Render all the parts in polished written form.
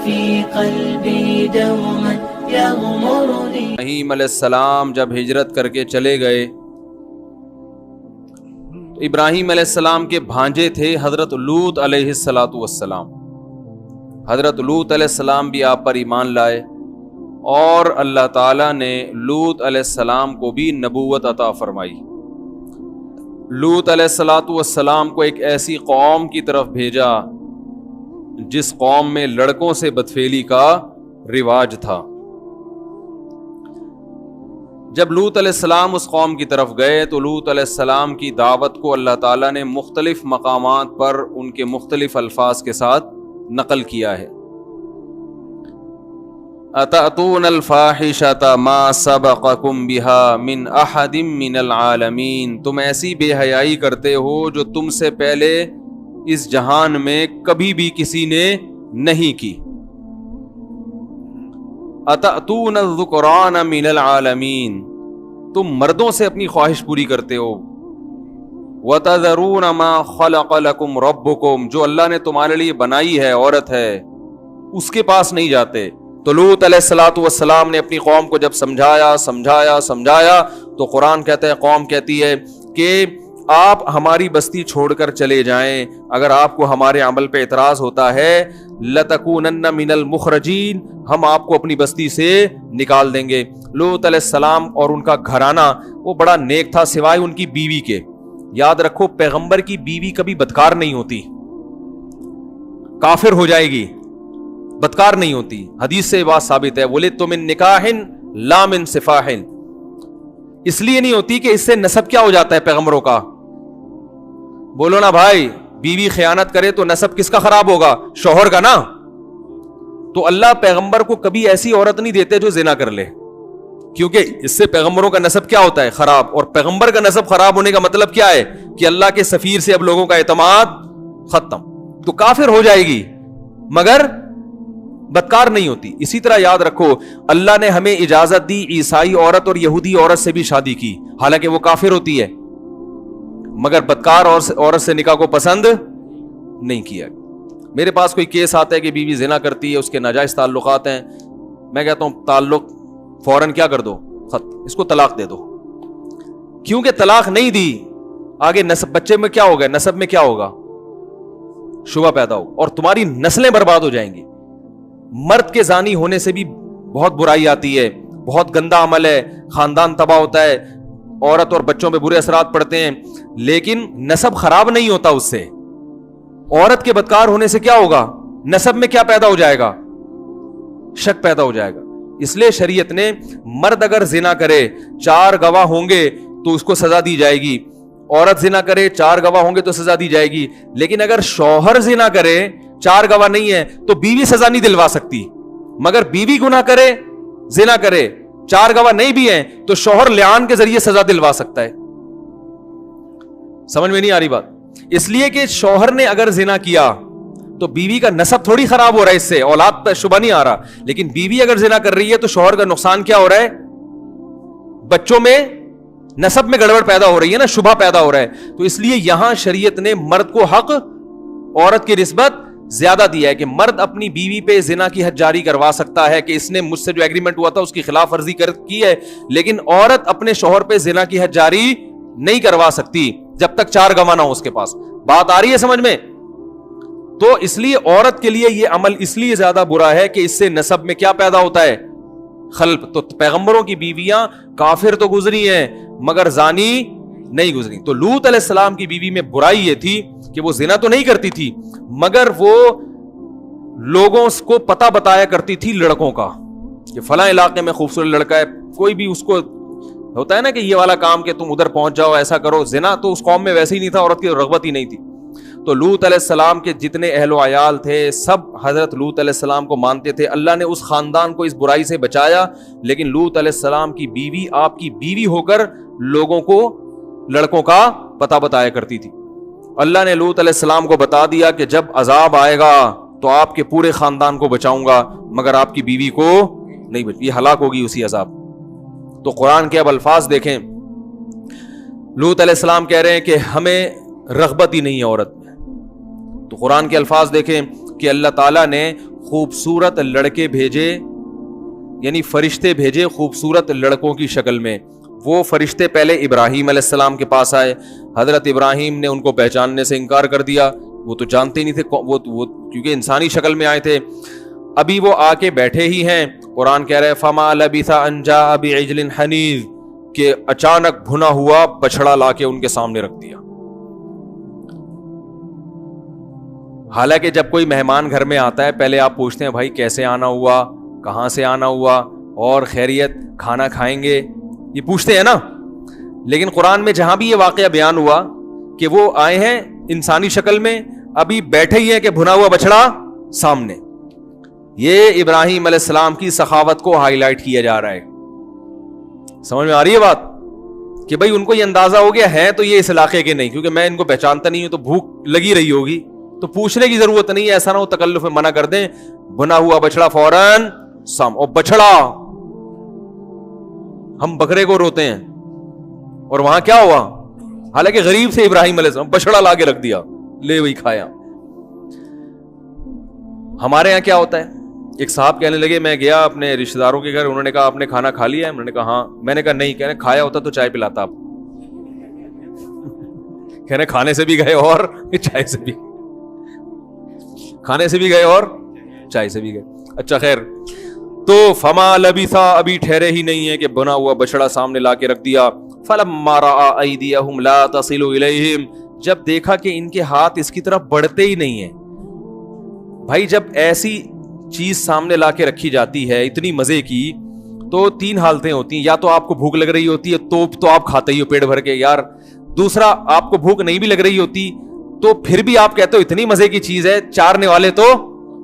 في قلبي دوما يغمرني. ابراہیم علیہ السلام جب ہجرت کر کے چلے گئے، ابراہیم علیہ السلام کے بھانجے تھے حضرت لوط علیہ السلام. حضرت لوط علیہ السلام بھی آپ پر ایمان لائے، اور اللہ تعالیٰ نے لوط علیہ السلام کو بھی نبوت عطا فرمائی. لوط علیہ السلام کو ایک ایسی قوم کی طرف بھیجا جس قوم میں لڑکوں سے بدفعلی کا رواج تھا. جب لوط علیہ السلام اس قوم کی طرف گئے تو لوط علیہ السلام کی دعوت کو اللہ تعالیٰ نے مختلف مقامات پر ان کے مختلف الفاظ کے ساتھ نقل کیا ہے. اتأتون الفاحشۃ ما سبقکم بها من احد من العالمین، تم ایسی بے حیائی کرتے ہو جو تم سے پہلے اس جہان میں کبھی بھی کسی نے نہیں کی. اتأتون الذکران من العالمین، تم مردوں سے اپنی خواہش پوری کرتے ہو. وتذرون ما خلق لکم ربکم، جو اللہ نے تمہارے لیے بنائی ہے عورت ہے اس کے پاس نہیں جاتے. تو لوط علیہ السلام نے اپنی قوم کو جب سمجھایا تو قرآن کہتا ہے، قوم کہتی ہے کہ آپ ہماری بستی چھوڑ کر چلے جائیں، اگر آپ کو ہمارے عمل پہ اعتراض ہوتا ہے لَتَكُونَنَّ مِنَ الْمُخْرَجِينَ، ہم آپ کو اپنی بستی سے نکال دیں گے. لوط علیہ السلام اور ان کا گھرانہ وہ بڑا نیک تھا سوائے ان کی بیوی کے. یاد رکھو پیغمبر کی بیوی کبھی بدکار نہیں ہوتی، کافر ہو جائے گی، بدکار نہیں ہوتی. حدیث سے بات ثابت ہے، وَلِدتُّ مِن نِكَاحٍ لَا مِن صِفَاحٍ، اس لیے نہیں ہوتی کہ اس سے نسب کیا ہو جاتا ہے پیغمبروں کا. بولو نا بھائی، بیوی خیانت کرے تو نسب کس کا خراب ہوگا؟ شوہر کا نا. تو اللہ پیغمبر کو کبھی ایسی عورت نہیں دیتے جو زنا کر لے، کیونکہ اس سے پیغمبروں کا نسب کیا ہوتا ہے؟ خراب. اور پیغمبر کا نسب خراب ہونے کا مطلب کیا ہے؟ کہ اللہ کے سفیر سے اب لوگوں کا اعتماد ختم. تو کافر ہو جائے گی مگر بدکار نہیں ہوتی. اسی طرح یاد رکھو اللہ نے ہمیں اجازت دی عیسائی عورت اور یہودی عورت سے بھی شادی کی، حالانکہ وہ کافر ہوتی ہے، مگر بدکار عورت سے نکاح کو پسند نہیں کیا. میرے پاس کوئی کیس آتا ہے کہ بیوی زنا کرتی ہے، اس کے ناجائز تعلقات ہیں، میں کہتا ہوں تعلق فوراً کیا کر دو، اس کو طلاق دے دو. کیونکہ طلاق نہیں دی آگے نسب بچے میں کیا ہوگا، نسب میں کیا ہوگا؟ شبہ پیدا ہو اور تمہاری نسلیں برباد ہو جائیں گی. مرد کے زانی ہونے سے بھی بہت برائی آتی ہے، بہت گندا عمل ہے، خاندان تباہ ہوتا ہے، عورت اور بچوں پہ برے اثرات پڑتے ہیں، لیکن نسب خراب نہیں ہوتا اس سے. عورت کے بدکار ہونے سے کیا ہوگا؟ نسب میں کیا پیدا ہو جائے گا؟ شک پیدا ہو جائے گا. اس لیے شریعت نے مرد اگر زنا کرے 4 گواہ ہوں گے تو اس کو سزا دی جائے گی، عورت زنا کرے 4 گواہ ہوں گے تو سزا دی جائے گی. لیکن اگر شوہر زنا کرے 4 گواہ نہیں ہے تو بیوی سزا نہیں دلوا سکتی، مگر بیوی گناہ کرے زنا کرے 4 گواہ نہیں بھی ہیں تو شوہر لعان کے ذریعے سزا دلوا سکتا ہے. سمجھ میں نہیں آ رہی بات؟ اس لیے کہ شوہر نے اگر زنا کیا تو بیوی کا نسب تھوڑی خراب ہو رہا ہے، اس سے اولاد پر شبہ نہیں آ رہا، لیکن بیوی اگر زنا کر رہی ہے تو شوہر کا نقصان کیا ہو رہا ہے؟ بچوں میں نسب میں گڑبڑ پیدا ہو رہی ہے نا، شبہ پیدا ہو رہا ہے. تو اس لیے یہاں شریعت نے مرد کو حق عورت کی نسبت زیادہ دیا ہے کہ مرد اپنی بیوی پہ زنا کی حد جاری کروا سکتا ہے کہ اس نے مجھ سے جو ایگریمنٹ ہوا تھا اس کی خلاف ورزی کی ہے، لیکن عورت اپنے شوہر پہ زنا کی حد جاری نہیں کروا سکتی جب تک 4 گواہ نہ ہو اس کے پاس. بات آ رہی ہے سمجھ میں؟ تو اس لیے عورت کے لیے یہ عمل اس لیے زیادہ برا ہے کہ اس سے نسب میں کیا پیدا ہوتا ہے؟ خلب. تو پیغمبروں کی بیویاں کافر تو گزری ہیں مگر زانی نہیں گزری. تو لوط علیہ السلام کی بیوی میں برائی یہ تھی کہ وہ زنا تو نہیں کرتی تھی مگر وہ لوگوں کو پتہ بتایا کرتی تھی لڑکوں کا کہ فلاں علاقے میں خوبصورت لڑکا ہے. کوئی بھی اس کو ہوتا ہے نا کہ یہ والا کام کہ تم ادھر پہنچ جاؤ ایسا کرو. زنا تو اس قوم میں ویسے ہی نہیں تھا، عورت کی رغبت ہی نہیں تھی. تو لوط علیہ السلام کے جتنے اہل و عیال تھے سب حضرت لوط علیہ السلام کو مانتے تھے. اللہ نے اس خاندان کو اس برائی سے بچایا، لیکن لوط علیہ السلام کی بیوی آپ کی بیوی ہو کر لوگوں کو لڑکوں کا پتہ بتایا کرتی تھی. اللہ نے لوط علیہ السلام کو بتا دیا کہ جب عذاب آئے گا تو آپ کے پورے خاندان کو بچاؤں گا مگر آپ کی بیوی کو نہیں یہ ہلاک ہوگی اسی عذاب. تو قرآن کے اب الفاظ دیکھیں. لوط علیہ السلام کہہ رہے ہیں کہ ہمیں رغبت ہی نہیں ہے عورت میں. تو قرآن کے الفاظ دیکھیں کہ اللہ تعالیٰ نے خوبصورت لڑکے بھیجے, یعنی فرشتے بھیجے خوبصورت لڑکوں کی شکل میں. وہ فرشتے پہلے ابراہیم علیہ السلام کے پاس آئے, حضرت ابراہیم نے ان کو پہچاننے سے انکار کر دیا, وہ تو جانتے نہیں تھے, وہ کیونکہ انسانی شکل میں آئے تھے. ابھی وہ آ کے بیٹھے ہی ہیں, قرآن کہہ رہے فما لبث ان جاء بعجل حنیذ, کہ اچانک بھنا ہوا بچڑا لا کے ان کے سامنے رکھ دیا. حالانکہ جب کوئی مہمان گھر میں آتا ہے پہلے آپ پوچھتے ہیں بھائی کیسے آنا ہوا, کہاں سے آنا ہوا, اور خیریت, کھانا کھائیں گے, یہ پوچھتے ہیں نا. لیکن قرآن میں جہاں بھی یہ واقعہ بیان ہوا کہ وہ آئے ہیں انسانی شکل میں, ابھی بیٹھے ہی ہیں کہ بھنا ہوا بچڑا سامنے. یہ ابراہیم علیہ السلام کی سخاوت کو ہائی لائٹ کیا جا رہا ہے. سمجھ میں آ رہی ہے بات, کہ بھائی ان کو یہ اندازہ ہو گیا ہے تو یہ اس علاقے کے نہیں, کیونکہ میں ان کو پہچانتا نہیں ہوں تو بھوک لگی رہی ہوگی, تو پوچھنے کی ضرورت نہیں ہے, ایسا نہ ہو تکلف میں منع کر دیں. بنا ہوا بچڑا فوراً سام, اور بچڑا ہم بکرے کو روتے ہیں, اور وہاں کیا ہوا, حالانکہ غریب سے ابراہیم علیہ السلام بچڑا لا کے رکھ دیا, لے وہی کھایا. ہمارے یہاں کیا ہوتا ہے, ایک صاحب کہنے لگے میں گیا اپنے رشتہ داروں کے گھر, انہوں نے کہا آپ نے کھانا کھا لیا ہے, میں نے کہا ہاں, میں نے کہا نہیں, کہنے کھایا ہوتا تو چائے پلاتا آپ. کہنے کھانے سے بھی گئے اور چائے سے بھی, کھانے سے بھی گئے اور چائے سے بھی گئے. اچھا خیر, تو فما لبثا, ابھی ٹھہرے ہی نہیں ہے کہ بنا ہوا بچڑا سامنے لا کے رکھ دیا. فلما رأى أيديهم لا تصل إليهم, جب دیکھا کہ ان کے ہاتھ اس کی طرف بڑھتے ہی نہیں ہیں. بھائی جب ایسی چیز سامنے لا کے رکھی جاتی ہے اتنی مزے کی, تو تین حالتیں ہوتی ہیں, یا تو آپ کو بھوک لگ رہی ہوتی ہے تو آپ کھاتے ہی ہو پیٹ بھر کے یار, دوسرا آپ کو بھوک نہیں بھی لگ رہی ہوتی تو پھر بھی آپ کہتے ہو اتنی مزے کی چیز ہے, چارنے والے تو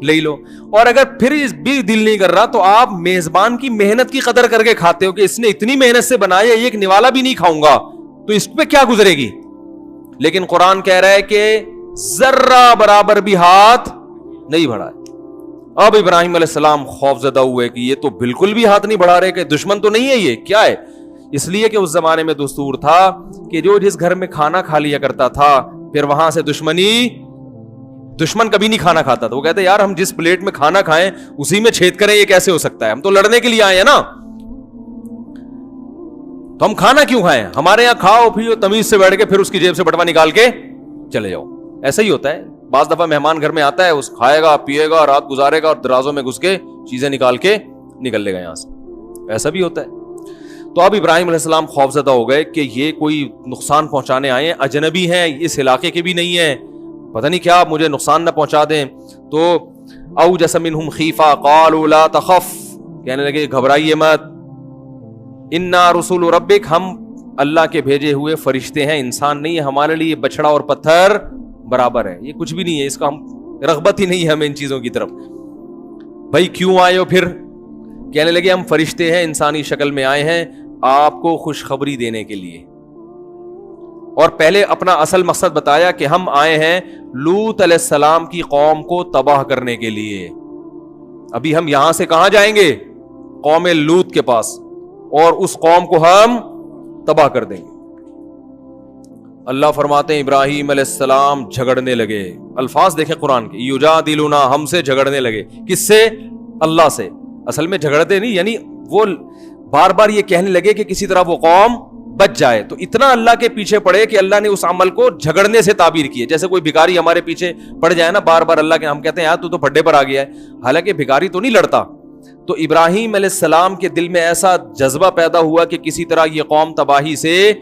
لے لو, اور اگر پھر بھی دل نہیں کر رہا تو آپ میزبان کی محنت کی قدر کر کے کھاتے ہو کہ اس نے اتنی محنت سے بنایا, ایک نوالا بھی نہیں کھاؤں گا تو اس پہ کیا گزرے گی. لیکن قرآن کہہ رہا ہے کہ ذرہ برابر بھی ہاتھ نہیں بڑھائے. اب ابراہیم علیہ السلام خوف زدہ ہوئے کہ یہ تو بالکل بھی ہاتھ نہیں بڑھا رہے, کہ دشمن تو نہیں ہے, یہ کیا ہے. اس لیے کہ اس زمانے میں دستور تھا کہ جو جس گھر میں کھانا کھا لیا کرتا تھا پھر وہاں سے دشمن کبھی نہیں کھانا کھاتا تھا. وہ کہتے یار ہم جس پلیٹ میں کھانا کھائیں اسی میں چھید کریں, یہ کیسے ہو سکتا ہے, ہم تو لڑنے کے لیے آئے ہیں نا, تو ہم کھانا کیوں کھائیں, ہمارے یہاں کھاؤ پیو تمیز سے بیٹھ کے پھر اس کی جیب سے بٹوا نکال کے چلے جاؤ. ایسا ہی ہوتا ہے, بعض دفعہ مہمان گھر میں آتا ہے, اس کھائے گا پیے گا رات گزارے گا اور درازوں میں گھس کے چیزیں نکال کے نکل لے گا یہاں سے, ایسا بھی ہوتا ہے. تو اب ابراہیم علیہ السلام خوفزدہ ہو گئے کہ یہ کوئی نقصان پہنچانے آئے ہیں, اجنبی ہیں, اس علاقے کے بھی نہیں ہیں, پتہ نہیں کیا مجھے نقصان نہ پہنچا دیں. تو اوجس منہم خیفہ قالوا لا تخف, کہنے لگے گھبرائیے مت, انا رسول ربک, ہم اللہ کے بھیجے ہوئے فرشتے ہیں, انسان نہیں ہے, ہمارے لیے بچڑا اور پتھر برابر ہے, یہ کچھ بھی نہیں ہے, اس کا ہم رغبت ہی نہیں ہے ہمیں ان چیزوں کی طرف. بھائی کیوں آئے ہو پھر, کہنے لگے ہم فرشتے ہیں, انسانی شکل میں آئے ہیں آپ کو خوشخبری دینے کے لیے. اور پہلے اپنا اصل مقصد بتایا کہ ہم آئے ہیں لوط علیہ السلام کی قوم کو تباہ کرنے کے لیے. ابھی ہم یہاں سے کہاں جائیں گے, قوم لوط کے پاس, اور اس قوم کو ہم تباہ کر دیں گے. اللہ فرماتے ہیں ابراہیم علیہ السلام جھگڑنے لگے. الفاظ دیکھیں قرآن کے, یجادلنا, ہم سے جھگڑنے لگے. کس سے, اللہ سے. اصل میں جھگڑتے نہیں, یعنی وہ بار بار یہ کہنے لگے کہ کسی طرح وہ قوم بچ جائے. تو اتنا اللہ کے پیچھے پڑے کہ اللہ نے اس عمل کو جھگڑنے سے تعبیر کی ہے. جیسے کوئی بھکاری ہمارے پیچھے پڑ جائے نا بار بار اللہ کے, ہم کہتے ہیں یار تو پھڈے پر آ گیا ہے, حالانکہ بھکاری تو نہیں لڑتا. تو ابراہیم علیہ السلام کے دل میں ایسا جذبہ پیدا ہوا کہ کسی طرح یہ قوم تباہی سے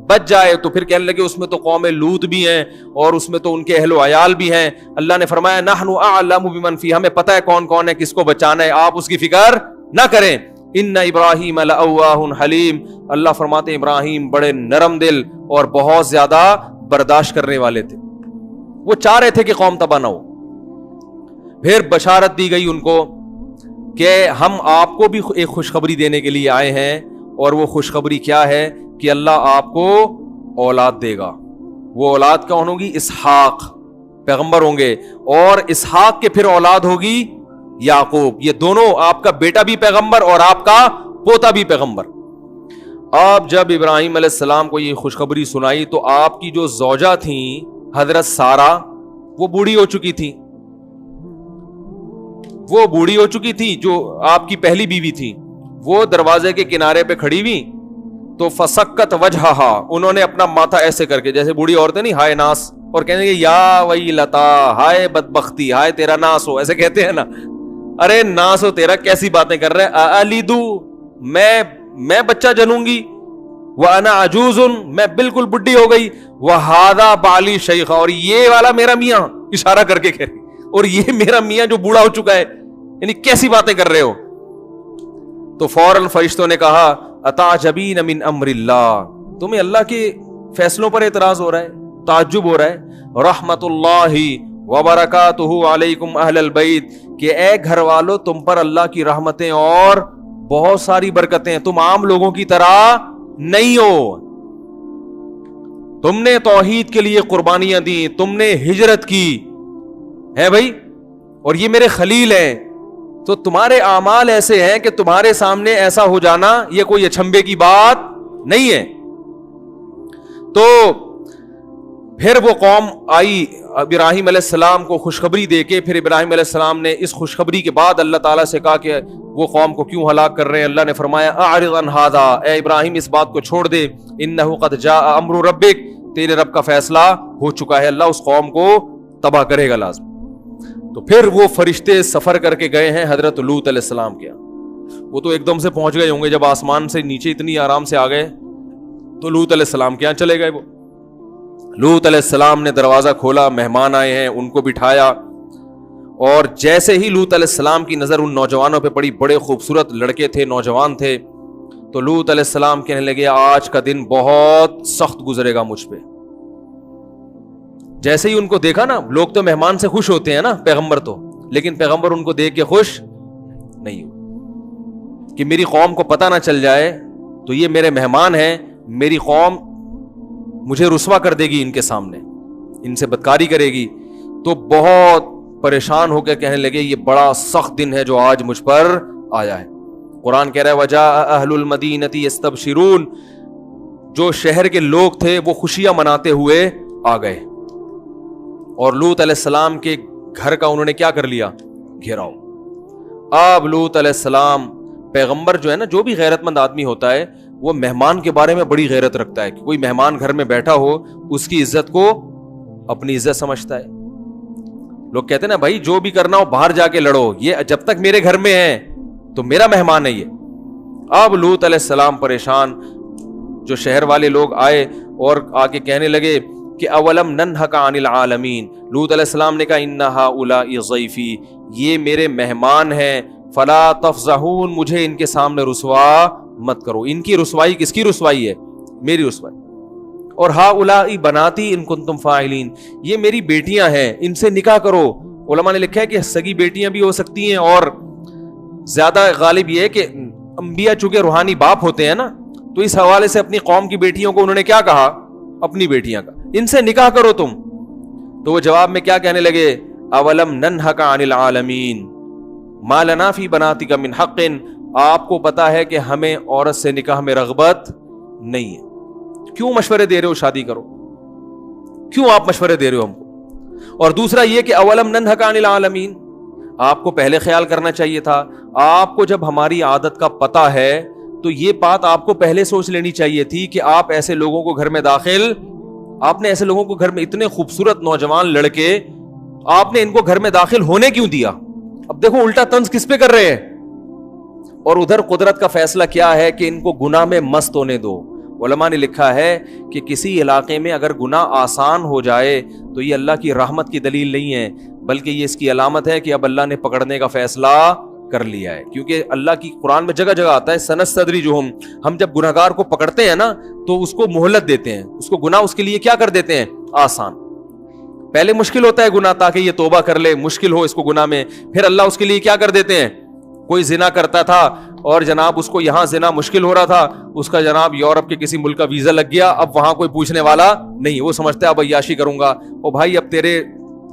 بچ جائے. تو پھر کہنے لگے اس میں تو قوم لوط بھی ہیں اور اس میں تو ان کے اہل و عیال بھی ہیں. اللہ نے فرمایا نحن اعلم بمن فیہ, ہمیں پتہ ہے کون کون ہے, کس کو بچانا ہے, آپ اس کی فکر نہ کریں. ان ابراہیم لأواہ حلیم, اللہ فرماتے ہیں ابراہیم بڑے نرم دل اور بہت زیادہ برداشت کرنے والے تھے. وہ چاہ رہے تھے کہ قوم تباہ نہ ہو. پھر بشارت دی گئی ان کو کہ ہم آپ کو بھی ایک خوشخبری دینے کے لیے آئے ہیں, اور وہ خوشخبری کیا ہے کہ اللہ آپ کو اولاد دے گا. وہ اولاد کون ہوگی, اسحاق, پیغمبر ہوں گے, اور اسحاق کے پھر اولاد ہوگی یعقوب. یہ دونوں, آپ کا بیٹا بھی پیغمبر اور آپ کا پوتا بھی پیغمبر. اب جب ابراہیم علیہ السلام کو یہ خوشخبری سنائی تو آپ کی جو زوجہ تھیں حضرت سارہ, وہ بوڑھی ہو چکی تھی. وہ بوڑھی ہو چکی تھی جو آپ کی پہلی بیوی تھی, وہ دروازے کے کنارے پہ کھڑی ہوئی تو فسکت وجہہا, انہوں نے اپنا ماتھا ایسے کر کے, جیسے بوڑھی عورتیں نہیں ہائے ناس, اور کہنے گے یا ویلتا, ہائے بدبختی, ہائے تیرا ناس ہو, ایسے کہتے ہیں نا, ارے ناس ہو تیرا, کیسی باتیں کر رہے, الیدو, میں بچہ جنوں گی, وانا عجوز, میں بالکل بڈھی ہو گئی, وہذا بالی شیخا, اور یہ والا میرا میاں, اشارہ کر کے کہہ رہی, اور یہ میرا میاں جو بوڑھا ہو چکا ہے, یعنی کیسی باتیں کر رہے ہو. تو فوراً فرشتوں نے کہا اتعجبین من امر اللہ, تمہیں اللہ کے فیصلوں پر اعتراض ہو رہا ہے, تعجب ہو رہا ہے. رحمت اللہ وبرکاتہ علیکم اہل البیت, کہ اے گھر والو تم پر اللہ کی رحمتیں اور بہت ساری برکتیں, تم عام لوگوں کی طرح نہیں ہو, تم نے توحید کے لیے قربانیاں دی, تم نے ہجرت کی ہے بھائی, اور یہ میرے خلیل ہیں, تو تمہارے اعمال ایسے ہیں کہ تمہارے سامنے ایسا ہو جانا یہ کوئی اچھمبے کی بات نہیں ہے. تو پھر وہ قوم آئی ابراہیم علیہ السلام کو خوشخبری دے کے, پھر ابراہیم علیہ السلام نے اس خوشخبری کے بعد اللہ تعالیٰ سے کہا کہ وہ قوم کو کیوں ہلاک کر رہے ہیں. اللہ نے فرمایا اعرض عن ھذا, اے ابراہیم اس بات کو چھوڑ دے, انہ قد جاء امر ربک, تیرے رب کا فیصلہ ہو چکا ہے, اللہ اس قوم کو تباہ کرے گا لازم. تو پھر وہ فرشتے سفر کر کے گئے ہیں حضرت لوط علیہ السلام کے, وہ تو ایک دم سے پہنچ گئے ہوں گے, جب آسمان سے نیچے اتنی آرام سے آ گئے تو لوط علیہ السلام کے یہاں چلے گئے. وہ لوط علیہ السلام نے دروازہ کھولا, مہمان آئے ہیں, ان کو بٹھایا, اور جیسے ہی لوط علیہ السلام کی نظر ان نوجوانوں پہ پڑی, بڑے خوبصورت لڑکے تھے, نوجوان تھے, تو لوط علیہ السلام کہنے لگے آج کا دن بہت سخت گزرے گا مجھ پہ. جیسے ہی ان کو دیکھا نا, لوگ تو مہمان سے خوش ہوتے ہیں نا, پیغمبر تو, لیکن پیغمبر ان کو دیکھ کے خوش نہیں ہو, کہ میری قوم کو پتہ نہ چل جائے تو یہ میرے مہمان ہیں, میری قوم مجھے رسوا کر دے گی ان کے سامنے, ان سے بدکاری کرے گی. تو بہت پریشان ہو کے کہنے لگے یہ بڑا سخت دن ہے جو آج مجھ پر آیا ہے. قرآن کہہ رہا ہے وجاء اہل المدینۃ یستبشرون, جو شہر کے لوگ تھے وہ خوشیاں مناتے ہوئے آ گئے, اور لوط علیہ السلام کے گھر کا انہوں نے کیا کر لیا, گھیراؤ. اب لوط علیہ السلام پیغمبر جو ہے نا, جو بھی غیرت مند آدمی ہوتا ہے وہ مہمان کے بارے میں بڑی غیرت رکھتا ہے, کہ کوئی مہمان گھر میں بیٹھا ہو اس کی عزت کو اپنی عزت سمجھتا ہے. لوگ کہتے ہیں نا بھائی جو بھی کرنا ہو باہر جا کے لڑو, یہ جب تک میرے گھر میں ہے تو میرا مہمان ہے یہ. اب لوط علیہ السلام پریشان, جو شہر والے لوگ آئے اور آ کے کہنے لگے کہ اولم ننہک عن العالمین, لوط علیہ السلام نے کہا ان ہؤلاء ضیفی, یہ میرے مہمان ہیں, فلا تفضحون, مجھے ان کے سامنے رسوا مت کرو. ان کی رسوائی کس کی رسوائی ہے, میری رسوائی. اور ہؤلاء بناتی ان کنتم فاعلین, یہ میری بیٹیاں ہیں, ان سے نکاح کرو. علماء نے لکھا ہے کہ سگی بیٹیاں بھی ہو سکتی ہیں, اور زیادہ غالب یہ ہے کہ انبیاء چونکہ روحانی باپ ہوتے ہیں نا, تو اس حوالے سے اپنی قوم کی بیٹیوں کو انہوں نے کیا کہا, اپنی بیٹیاں کا, ان سے نکاح کرو تم. تو وہ جواب میں کیا کہنے لگے, اولم ننہک عن العالمین ما لنا فی بناتک من حق, آپ کو پتا ہے کہ ہمیں عورت سے نکاح میں رغبت نہیں ہے, کیوں مشورے دے رہے ہو شادی کرو, کیوں آپ مشورے دے رہے ہو ہم کو. اور دوسرا یہ کہ اولم ننہک عن العالمین, آپ کو پہلے خیال کرنا چاہیے تھا, آپ کو جب ہماری عادت کا پتہ ہے تو یہ بات آپ کو پہلے سوچ لینی چاہیے تھی کہ آپ ایسے لوگوں کو گھر میں داخل, آپ نے ایسے لوگوں کو گھر میں, اتنے خوبصورت نوجوان لڑکے آپ نے ان کو گھر میں داخل ہونے کیوں دیا. اب دیکھو الٹا طنز کس پہ کر رہے ہیں, اور ادھر قدرت کا فیصلہ کیا ہے کہ ان کو گناہ میں مست ہونے دو. علماء نے لکھا ہے کہ کسی علاقے میں اگر گناہ آسان ہو جائے تو یہ اللہ کی رحمت کی دلیل نہیں ہے, بلکہ یہ اس کی علامت ہے کہ اب اللہ نے پکڑنے کا فیصلہ کر لیا ہے. کیونکہ اللہ کی قرآن میں جگہ جگہ آتا ہے سنستدرجہم, ہم جب گناہگار کو پکڑتے ہیں نا تو اس کو مہلت دیتے ہیں, اس کو گناہ اس کے لیے کیا کر دیتے ہیں, آسان. پہلے مشکل ہوتا ہے گناہ تاکہ یہ توبہ کر لے, مشکل ہو اس کو گناہ میں, پھر اللہ اس کے لیے کیا کر دیتے ہیں, کوئی زنا کرتا تھا اور جناب اس کو یہاں زنا مشکل ہو رہا تھا, اس کا جناب یورپ کے کسی ملک کا ویزا لگ گیا, اب وہاں کوئی پوچھنے والا نہیں, وہ سمجھتا ہے اب عیاشی کروں گا, او بھائی اب تیرے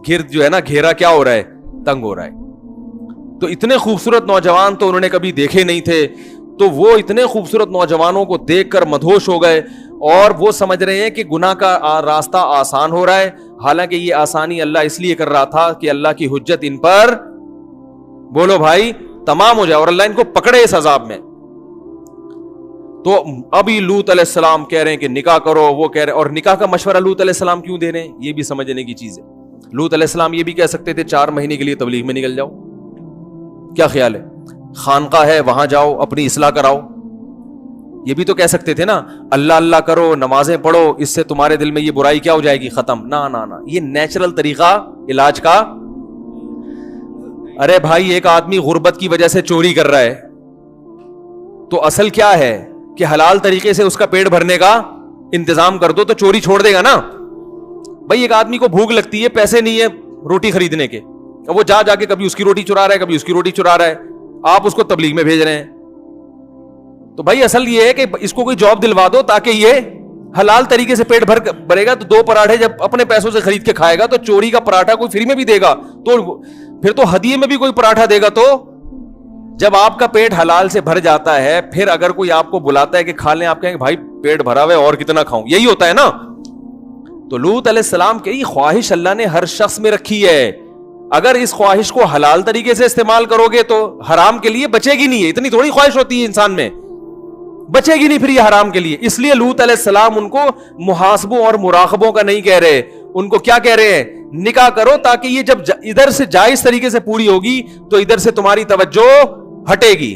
گرد جو ہے نا گھیرا کیا ہو رہا ہے, تنگ ہو رہا ہے. تو اتنے خوبصورت نوجوان تو انہوں نے کبھی دیکھے نہیں تھے, تو وہ اتنے خوبصورت نوجوانوں کو دیکھ کر مدہوش ہو گئے, اور وہ سمجھ رہے ہیں کہ گناہ کا راستہ آسان ہو رہا ہے, حالانکہ یہ آسانی اللہ اس لیے کر رہا تھا کہ اللہ کی حجت ان پر بولو بھائی تمام ہو جائے اور اللہ ان کو پکڑے اس عذاب میں. تو ابھی لوط علیہ السلام کہہ رہے ہیں کہ نکاح کرو, وہ کہہ رہے ہیں, اور نکاح کا مشورہ لوط علیہ السلام کیوں دے رہے ہیں یہ بھی سمجھنے کی چیز ہے. لوط علیہ السلام یہ بھی کہہ سکتے تھے 4 مہینے کے لیے تبلیغ میں نکل جاؤ, کیا خیال ہے, خانقاہ ہے وہاں جاؤ اپنی اصلاح کراؤ, یہ بھی تو کہہ سکتے تھے نا, اللہ اللہ کرو, نمازیں پڑھو, اس سے تمہارے دل میں یہ برائی کیا ہو جائے گی, ختم. نہ نہ نہ, یہ نیچرل طریقہ علاج کا. ارے بھائی ایک آدمی غربت کی وجہ سے چوری کر رہا ہے تو اصل کیا ہے کہ حلال طریقے سے اس کا پیٹ بھرنے کا انتظام کر دو تو چوری چھوڑ دے گا نا. بھائی ایک آدمی کو بھوک لگتی ہے, پیسے نہیں ہے روٹی خریدنے کے, وہ جا کے کبھی اس کی روٹی چرا رہا ہے کبھی اس کی روٹی چرا رہا ہے, آپ اس کو تبلیغ میں بھیج رہے ہیں. تو بھائی اصل یہ ہے کہ اس کو کوئی جاب دلوا دو تاکہ یہ حلال طریقے سے پیٹ بھرے گا. تو 2 پراٹھے جب اپنے پیسوں سے خرید کے کھائے گا تو چوری کا پراٹھا کوئی فری میں بھی دے گا تو پھر تو ہدیے میں بھی کوئی پراٹھا دے گا. تو جب آپ کا پیٹ حلال سے بھر جاتا ہے پھر اگر کوئی آپ کو بلاتا ہے کہ کھا لیں, آپ کہیں بھائی پیٹ بھرا ہوا ہے اور کتنا کھاؤں, یہی ہوتا ہے نا. تو لوط علیہ السلام کی خواہش اللہ نے ہر شخص میں رکھی ہے, اگر اس خواہش کو حلال طریقے سے استعمال کرو گے تو حرام کے لیے بچے گی نہیں ہے. اتنی تھوڑی خواہش ہوتی ہے انسان میں, بچے گی نہیں پھر یہ حرام کے لیے. اس لیے لوط علیہ السلام ان کو محاسبوں اور مراقبوں کا نہیں کہہ رہے, ان کو کیا کہہ رہے ہیں, نکاح کرو تاکہ یہ جب ادھر سے جائز طریقے سے پوری ہوگی تو ادھر سے تمہاری توجہ ہٹے گی.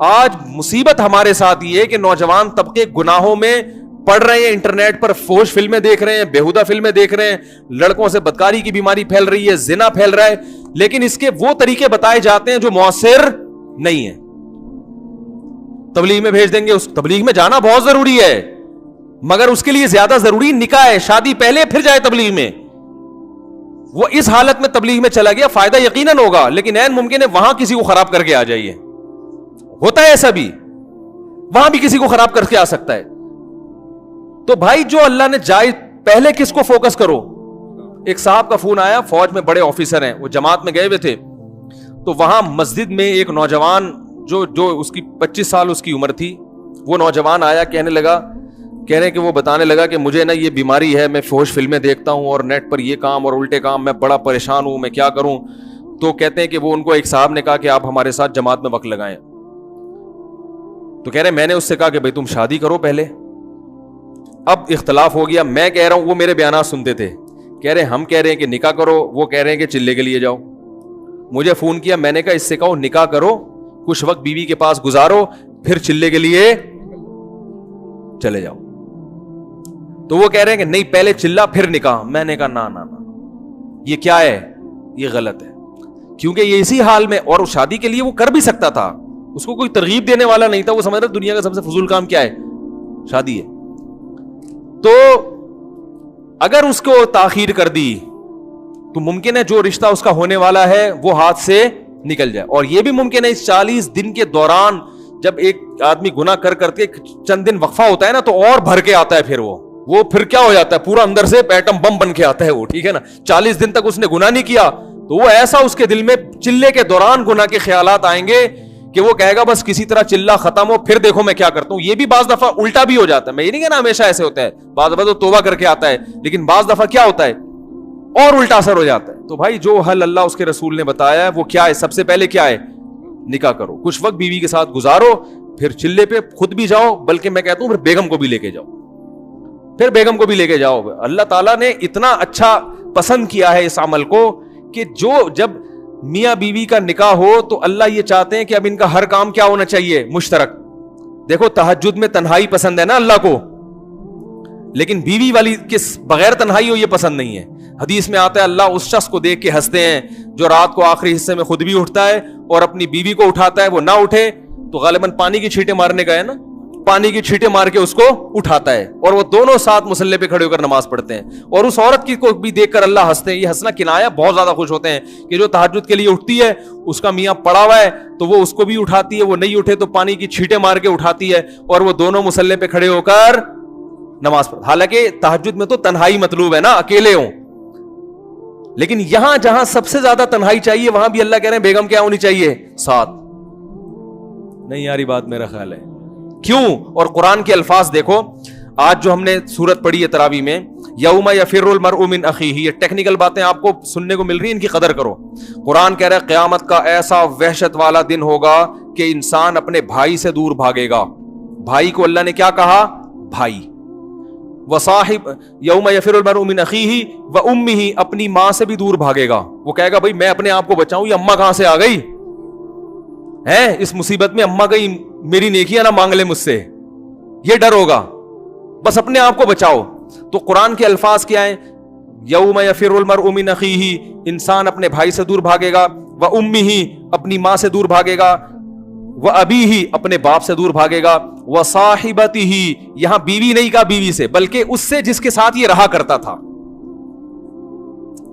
آج مصیبت ہمارے ساتھ یہ ہے کہ نوجوان طبقے گناہوں میں پڑھ رہے ہیں, انٹرنیٹ پر فحش فلمیں دیکھ رہے ہیں, بیہودہ فلمیں دیکھ رہے ہیں, لڑکوں سے بدکاری کی بیماری پھیل رہی ہے, زنا پھیل رہا ہے, لیکن اس کے وہ طریقے بتائے جاتے ہیں جو مؤثر نہیں ہیں. تبلیغ میں بھیج دیں گے, اس تبلیغ میں جانا بہت ضروری ہے مگر اس کے لیے زیادہ ضروری نکاح ہے, شادی پہلے پھر جائے تبلیغ میں. وہ اس حالت میں تبلیغ میں چلا گیا فائدہ یقیناً ہوگا لیکن عین ممکن ہے وہاں کسی کو خراب کر کے آ جائیے, ہوتا ہے ایسا بھی, وہاں بھی کسی کو خراب کر کے آ سکتا ہے. تو بھائی جو اللہ نے جائز, پہلے کس کو فوکس کرو. ایک صاحب کا فون آیا, فوج میں بڑے آفیسر ہیں, وہ جماعت میں گئے ہوئے تھے, تو وہاں مسجد میں ایک نوجوان جو اس کی 25 سال اس کی عمر تھی, وہ نوجوان آیا, کہہ رہے کہ وہ بتانے لگا کہ مجھے نا یہ بیماری ہے, میں فحش فلمیں دیکھتا ہوں اور نیٹ پر یہ کام اور الٹے کام, میں بڑا پریشان ہوں, میں کیا کروں. تو کہتے ہیں کہ وہ ان کو ایک صاحب نے کہا کہ آپ ہمارے ساتھ جماعت میں وقت لگائیں. تو کہہ رہے میں نے اس سے کہا کہ بھائی تم شادی کرو پہلے. اب اختلاف ہو گیا, میں کہہ رہا ہوں, وہ میرے بیانات سنتے تھے, کہہ رہے ہم کہہ رہے ہیں کہ نکاح کرو, وہ کہہ رہے ہیں کہ چلے کے لیے جاؤ. مجھے فون کیا, میں نے کہا اس سے کہو نکاح کرو, کچھ وقت بیوی کے پاس گزارو, پھر چلے کے لیے چلے جاؤ. تو وہ کہہ رہے ہیں کہ نہیں پہلے چلا پھر نکاح. میں نے کہا نہ یہ کیا ہے, یہ غلط ہے, کیونکہ یہ اسی حال میں, اور شادی کے لیے وہ کر بھی سکتا تھا, اس کو کوئی ترغیب دینے والا نہیں تھا, وہ سمجھ رہا دنیا کا سب سے فضول کام کیا ہے, شادی ہے. تو اگر اس کو تاخیر کر دی تو ممکن ہے جو رشتہ اس کا ہونے والا ہے وہ ہاتھ سے نکل جائے. اور یہ بھی ممکن ہے اس 40 دن کے دوران جب ایک آدمی گناہ کرتے چند دن وقفہ ہوتا ہے نا, تو اور بھر کے آتا ہے, پھر وہ پھر کیا ہو جاتا ہے, پورا اندر سے ایٹم بم بن کے آتا ہے وہ, ٹھیک ہے نا. 40 دن تک اس نے گناہ نہیں کیا تو وہ ایسا اس کے دل میں چلے کے دوران گناہ کے خیالات آئیں گے کہ وہ کہے گا بس کسی طرح چلا ختم ہو, پھر دیکھو میں کیا کرتا ہوں. یہ بھی بعض دفعہ الٹا بھی ہو جاتا ہے, میں یہ نہیں کہنا ہمیشہ ایسے ہوتا ہے, بعض دفعہ تو توبہ کر کے آتا ہے, لیکن بعض دفعہ کیا ہوتا ہے اور الٹا اثر ہو جاتا ہے. تو بھائی جو حل اللہ اس کے رسول نے بتایا ہے وہ کیا ہے, سب سے پہلے کیا ہے, نکاح کرو, کچھ وقت بیوی کے ساتھ گزارو, پھر چلے پہ خود بھی جاؤ, بلکہ میں کہتا ہوں پھر بیگم کو بھی لے کے جاؤ, پھر بیگم کو بھی لے کے جاؤ. اللہ تعالیٰ نے اتنا اچھا پسند کیا ہے اس عمل کو کہ جو جب میاں بیوی کا نکاح ہو تو اللہ یہ چاہتے ہیں کہ اب ان کا ہر کام کیا ہونا چاہیے, مشترک. دیکھو تہجد میں تنہائی پسند ہے نا اللہ کو, لیکن بیوی والی کس بغیر تنہائی ہو یہ پسند نہیں ہے. حدیث میں آتا ہے اللہ اس شخص کو دیکھ کے ہنستے ہیں جو رات کو آخری حصے میں خود بھی اٹھتا ہے اور اپنی بیوی کو اٹھاتا ہے, وہ نہ اٹھے تو غالباً پانی کی چھینٹیں مارنے کا ہے نا, پانی کی چھینٹیں مار کے اس کو اٹھاتا ہے, اور وہ دونوں ساتھ مصلے پہ کھڑے ہو کر نماز پڑھتے ہیں, اور اس عورت کی کو بھی دیکھ کر اللہ ہنستے ہیں. یہ ہنسنا کنایا, بہت زیادہ خوش ہوتے ہیں کہ جو تہجد کے لیے اٹھتی ہے اس کا میاں پڑا ہوا ہے تو وہ اس کو بھی اٹھاتی ہے, وہ نہیں اٹھے تو پانی کی چھینٹیں مار کے اٹھاتی ہے, اور وہ دونوں مصلے پہ کھڑے ہو کر نماز پڑھ. حالانکہ تہجد میں تو تنہائی مطلوب ہے نا, اکیلے ہوں, لیکن یہاں جہاں سب سے زیادہ تنہائی چاہیے وہاں بھی اللہ کہہ رہے ہیں بیگم کیا ہونی چاہیے, ساتھ. نہیں یاری بات میرا خیال ہے کیوں, اور قرآن کے الفاظ دیکھو, آج جو ہم نے سورت پڑھی ہے تراویح میں، یوم یفر المرء من اخیہ، یہ ٹیکنیکل باتیں آپ کو سننے کو مل رہی ہیں، ان کی قدر کرو. قرآن کہہ رہا ہے قیامت کا ایسا وحشت والا دن ہوگا کہ انسان اپنے بھائی سے دور بھاگے گا. بھائی کو اللہ نے کیا کہا؟ بھائی. وصاحب یوم یفر المرء من اخیہ وامہ، اپنی ماں سے بھی دور بھاگے گا. وہ کہے گا بھائی میں اپنے آپ کو بچاؤں، یہ اماں کہاں سے آ گئی ہے، اس مصیبت میں اماں کہیں میری نیکیاں نہ مانگ لے مجھ سے، یہ ڈر ہوگا. بس اپنے آپ کو بچاؤ. تو قرآن کے الفاظ کیا ہیں؟ یوم یفر المرء من اخیہ، انسان اپنے بھائی سے دور بھاگے گا، وامہ، اپنی ماں سے دور بھاگے گا، وابیہ، اپنے باپ سے دور بھاگے گا، وصاحبتہ، یہاں بیوی نہیں کہا بیوی سے، بلکہ اس سے جس کے ساتھ یہ رہا کرتا تھا.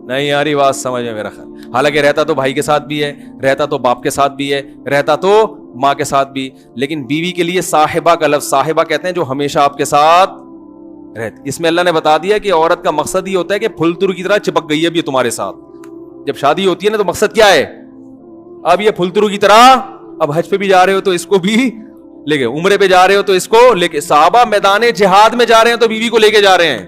نہیں یاری بات سمجھ میں میرا خیال، حالانکہ رہتا تو بھائی کے ساتھ بھی ہے، رہتا تو باپ کے ساتھ بھی ہے، رہتا تو ماں کے ساتھ بھی، لیکن بیوی کے لیے صاحبہ کا لفظ، صاحبہ کہتے ہیں جو ہمیشہ آپ کے ساتھ رہتی. اس میں اللہ نے بتا دیا کہ عورت کا مقصد یہ ہوتا ہے کہ پھل تر کی طرح چپک گئی ہے اب یہ تمہارے ساتھ. جب شادی ہوتی ہے نا تو مقصد کیا ہے؟ اب یہ پھل تر کی طرح، اب حج پہ بھی جا رہے ہو تو اس کو بھی لے کے، عمرے پہ جا رہے ہو تو اس کو لے کے، صحابہ میدان جہاد میں جا رہے ہیں تو بیوی کو لے کے جا رہے ہیں.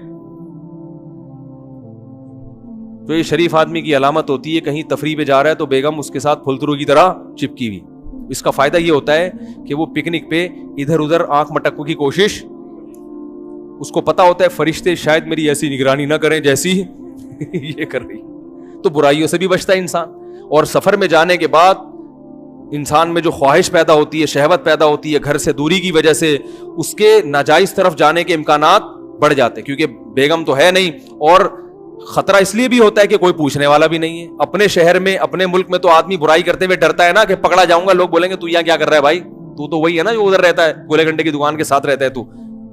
تو یہ شریف آدمی کی علامت ہوتی ہے، کہیں تفریح پہ جا رہا ہے تو بیگم اس کے ساتھ پھلترو کی طرح چپکی ہوئی. اس کا فائدہ یہ ہوتا ہے کہ وہ پکنک پہ ادھر ادھر آنکھ مٹکوں کی کوشش، اس کو پتا ہوتا ہے فرشتے شاید میری ایسی نگرانی نہ کریں جیسی یہ کر رہی. تو برائیوں سے بھی بچتا ہے انسان. اور سفر میں جانے کے بعد انسان میں جو خواہش پیدا ہوتی ہے، شہوت پیدا ہوتی ہے، گھر سے دوری کی وجہ سے اس کے ناجائز طرف جانے کے امکانات بڑھ جاتے ہیں، کیونکہ بیگم تو ہے نہیں، اور خطرہ اس لیے بھی ہوتا ہے کہ کوئی پوچھنے والا بھی نہیں ہے. اپنے شہر میں، اپنے ملک میں تو آدمی برائی کرتے ہوئے ڈرتا ہے نا کہ پکڑا جاؤں گا، لوگ بولیں گے تو یہاں کیا کر رہا ہے بھائی، تو وہی ہے نا جو ادھر رہتا ہے، گولے گھنٹے کی دکان کے ساتھ رہتا ہے، تو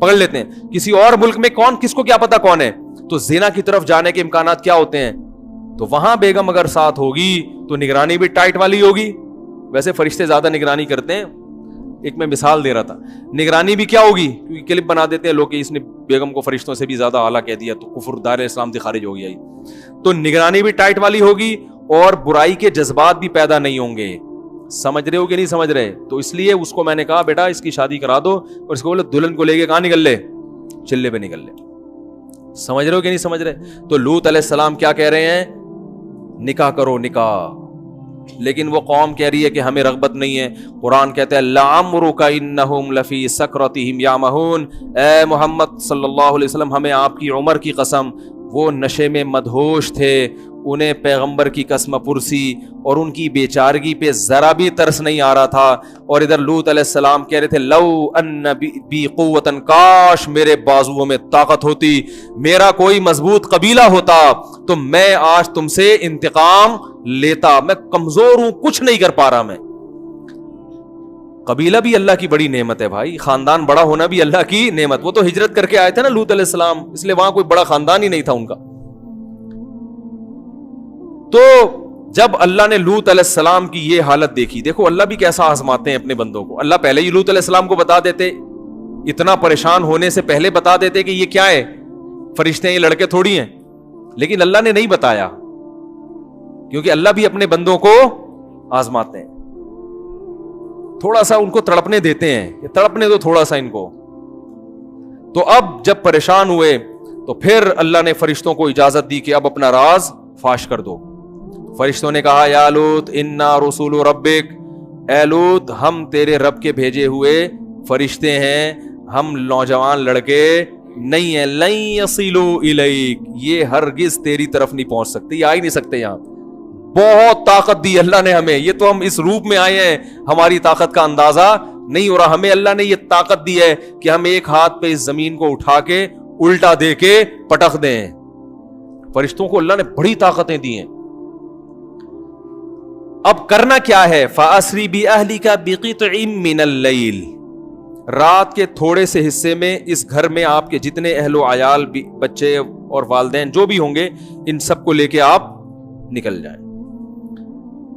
پکڑ لیتے ہیں. کسی اور ملک میں کون، کس کو کیا پتا کون ہے. تو زنا کی طرف جانے کے امکانات کیا ہوتے ہیں. تو وہاں بیگم اگر ساتھ ہوگی تو نگرانی بھی ٹائٹ والی ہوگی. ویسے فرشتے زیادہ نگرانی کرتے ہیں، ایک میں مثال دے رہا تھا. نگرانی بھی کیا ہوگی، کیونکہ کلپ بنا دیتے ہیں لوگ کہ اس نے بیگم کو فرشتوں سے بھی زیادہ اعلیٰ کہہ دیا تو کفر دار اسلام سے خارج ہو گیا. تو نگرانی بھی ٹائٹ والی ہوگی اور برائی کے جذبات بھی پیدا نہیں ہوں گے. سمجھ رہے ہو کہ نہیں سمجھ رہے؟ تو اس لیے اس کو میں نے کہا بیٹا اس کی شادی کرا دو، اور اس کو بولے دلہن کو لے کے کہاں نکل لے، چلے پہ نکل لے. سمجھ رہے ہو کہ نہیں سمجھ رہے؟ تو لوط علیہ السلام کیا کہہ رہے ہیں؟ نکاح کرو نکاح. لیکن وہ قوم کہہ رہی ہے کہ ہمیں رغبت نہیں ہے. قرآن کہتا ہے لعمرک انہم لفی سکرتہم یعمہون، اے محمد صلی اللہ علیہ وسلم ہمیں آپ کی عمر کی قسم، وہ نشے میں مدہوش تھے، انہیں پیغمبر کی قسم پرسی اور ان کی بیچارگی پہ ذرا بھی ترس نہیں آ رہا تھا. اور ادھر لوط علیہ السلام کہہ رہے تھے لو ان بی قوتن، کاش میرے بازوؤں میں طاقت ہوتی، میرا کوئی مضبوط قبیلہ ہوتا تو میں آج تم سے انتقام لیتا. میں کمزور ہوں، کچھ نہیں کر پا رہا. میں قبیلہ بھی اللہ کی بڑی نعمت ہے بھائی، خاندان بڑا ہونا بھی اللہ کی نعمت. وہ تو ہجرت کر کے آئے تھے نا لوط علیہ السلام، اس لیے وہاں کوئی بڑا خاندان ہی نہیں تھا ان کا. تو جب اللہ نے لوط علیہ السلام کی یہ حالت دیکھی، دیکھو اللہ بھی کیسا آزماتے ہیں اپنے بندوں کو. اللہ پہلے ہی لوط علیہ السلام کو بتا دیتے، اتنا پریشان ہونے سے پہلے بتا دیتے کہ یہ کیا ہے، فرشتے ہیں، یہ لڑکے تھوڑی ہیں. لیکن اللہ نے نہیں بتایا، کیونکہ اللہ بھی اپنے بندوں کو آزماتے ہیں، تھوڑا سا ان کو تڑپنے دیتے ہیں، یہ تڑپنے دو تھوڑا سا ان کو. تو اب جب پریشان ہوئے تو پھر اللہ نے فرشتوں کو اجازت دی کہ اب اپنا راز فاش کر دو. فرشتوں نے کہا یا لوط انا رسول ربک، اے لوط ہم تیرے رب کے بھیجے ہوئے فرشتے ہیں، ہم نوجوان لڑکے نہیں ہیں. لن یصلوا الیک، یہ ہرگز تیری طرف نہیں پہنچ سکتے، یہ آ ہی نہیں سکتے یہاں. بہت طاقت دی اللہ نے ہمیں، یہ تو ہم اس روپ میں آئے ہیں، ہماری طاقت کا اندازہ نہیں ہو رہا. ہمیں اللہ نے یہ طاقت دی ہے کہ ہم ایک ہاتھ پہ اس زمین کو اٹھا کے الٹا دے کے پٹخ دیں. فرشتوں کو اللہ نے بڑی طاقتیں دی ہیں. اب کرنا کیا ہے؟ فَأَسْرِ بِأَهْلِكَ بِقِطْعٍ مِّنَ اللَّيْلِ، رات کے تھوڑے سے حصے میں اس گھر میں آپ کے جتنے اہل و عیال، بچے اور والدین جو بھی ہوں گے، ان سب کو لے کے آپ نکل جائیں.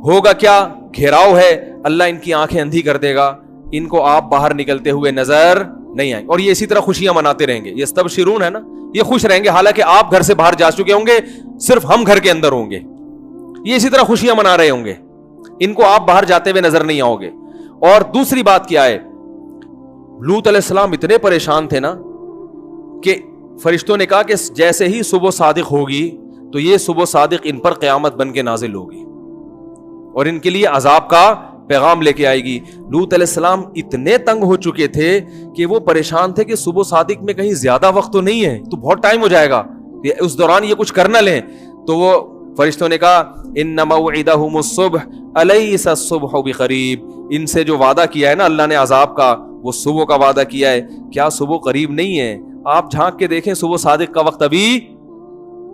ہوگا کیا؟ گھیراؤ ہے، اللہ ان کی آنکھیں اندھی کر دے گا، ان کو آپ باہر نکلتے ہوئے نظر نہیں آئیں. اور یہ اسی طرح خوشیاں مناتے رہیں گے. یہ یستبشرون ہے نا، یہ خوش رہیں گے حالانکہ آپ گھر سے باہر جا چکے ہوں گے، صرف ہم گھر کے اندر ہوں گے. یہ اسی طرح خوشیاں منا رہے ہوں گے، ان کو آپ باہر جاتے ہوئے نظر نہیں آؤ گے. اور دوسری بات کیا ہے، لوط علیہ السلام اتنے پریشان تھے نا کہ فرشتوں نے کہا کہ جیسے ہی صبح صادق ہوگی تو یہ صبح صادق ان پر قیامت بن کے نازل ہوگی اور ان کے لیے عذاب کا پیغام لے کے آئے گی. لوط علیہ السلام اتنے تنگ ہو چکے تھے کہ وہ پریشان تھے کہ صبح صادق میں کہیں زیادہ وقت تو نہیں ہے, تو بہت ٹائم ہو جائے گا, اس دوران یہ کچھ کر نہ لیں. تو وہ فرشتوں نے کہا ان موعدہم الصبح الیس الصبح بقریب, ان سے جو وعدہ کیا ہے نا اللہ نے عذاب کا, وہ صبح کا وعدہ کیا ہے, کیا صبح قریب نہیں ہے؟ آپ جھانک کے دیکھیں صبح صادق کا وقت ابھی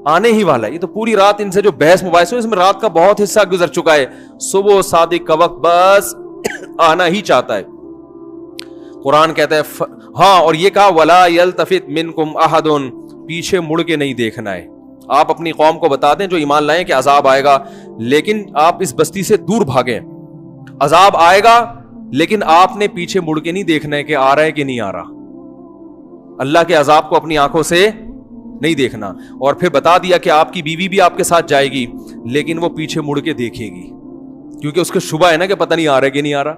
آنے ہی والا ہے. یہ تو پوری رات ان سے جو بحث مباحث اس میں رات کا بہت حصہ گزر چکا ہے, صبح صادق کا وقت بس آنا ہی چاہتا ہے. قرآن کہتا ہے ہاں, اور یہ کہا ولا یلتفت منکم احد, پیچھے مڑ کے نہیں دیکھنا ہے. آپ اپنی قوم کو بتا دیں جو ایمان لائیں کہ عذاب آئے گا, لیکن آپ اس بستی سے دور بھاگیں. عذاب آئے گا لیکن آپ نے پیچھے مڑ کے نہیں دیکھنا ہے کہ آ رہا ہے کہ نہیں آ رہا. اللہ کے عذاب کو اپنی آنکھوں سے نہیں دیکھنا. اور پھر بتا دیا کہ آپ کی بیوی بھی آپ کے ساتھ جائے گی, لیکن وہ پیچھے مڑ کے دیکھے گی کیونکہ اس کو شبہ ہے نا کہ پتہ نہیں آ رہا ہے کہ نہیں آ رہا.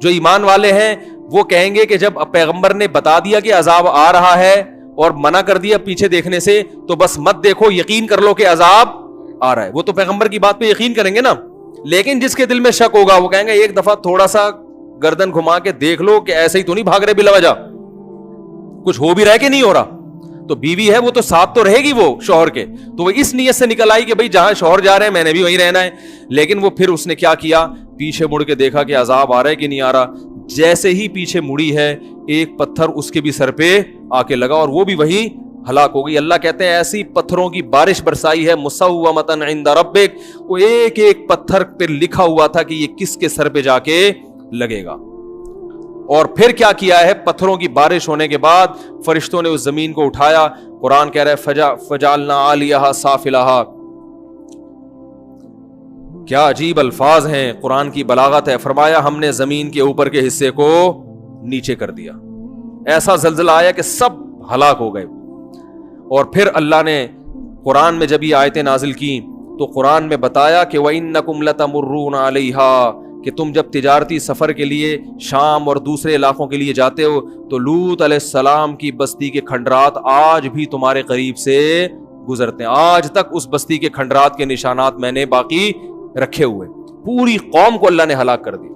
جو ایمان والے ہیں وہ کہیں گے کہ جب پیغمبر نے بتا دیا کہ عذاب آ رہا ہے اور منع کر دیا پیچھے دیکھنے سے, تو بس مت دیکھو, یقین کر لو کہ عذاب آ رہا ہے. وہ تو پیغمبر کی بات پہ یقین کریں گے نا. لیکن جس کے دل میں شک ہوگا وہ کہیں گے ایک دفعہ تھوڑا سا گردن گھما کے دیکھ لو کہ ایسے ہی تو نہیں بھاگ رہے بلا وجہ, کچھ ہو بھی رہا ہے کہ نہیں ہو رہا. تو بیوی ہے وہ تو ساتھ تو رہے گی وہ شوہر کے, تو وہ اس نیت سے نکل آئی کہ بھائی جہاں شوہر جا رہے ہیں میں نے بھی وہیں رہنا ہے. لیکن وہ پھر اس نے کیا کیا, پیچھے مڑ کے دیکھا کہ عذاب آ رہا ہے کہ نہیں آ رہا. جیسے ہی پیچھے مڑی ہے ایک پتھر اس کے بھی سر پہ آ کے لگا اور وہ بھی وہی ہلاک ہو گئی. اللہ کہتے ہیں ایسی پتھروں کی بارش برسائی ہے مسومۃ عند ربک, وہ ایک ایک پتھر پہ لکھا ہوا تھا کہ یہ کس کے سر پہ جا کے لگے گا. اور پھر کیا کیا ہے, پتھروں کی بارش ہونے کے بعد فرشتوں نے اس زمین کو اٹھایا. قرآن کہہ رہا ہے فجعلنا عالیہا سافلہا. کیا عجیب الفاظ ہیں, قرآن کی بلاغت ہے. فرمایا ہم نے زمین کے اوپر کے حصے کو نیچے کر دیا, ایسا زلزلہ آیا کہ سب ہلاک ہو گئے. اور پھر اللہ نے قرآن میں جب یہ آیتیں نازل کی تو قرآن میں بتایا کہ وَإِنَّكُمْ لَتَمُرُّونَ عَلَيْهَا, کہ تم جب تجارتی سفر کے لیے شام اور دوسرے علاقوں کے لیے جاتے ہو تو لوط علیہ السلام کی بستی کے کھنڈرات آج بھی تمہارے قریب سے گزرتے ہیں. آج تک اس بستی کے کھنڈرات کے نشانات میں نے باقی رکھے ہوئے. پوری قوم کو اللہ نے ہلاک کر دیا.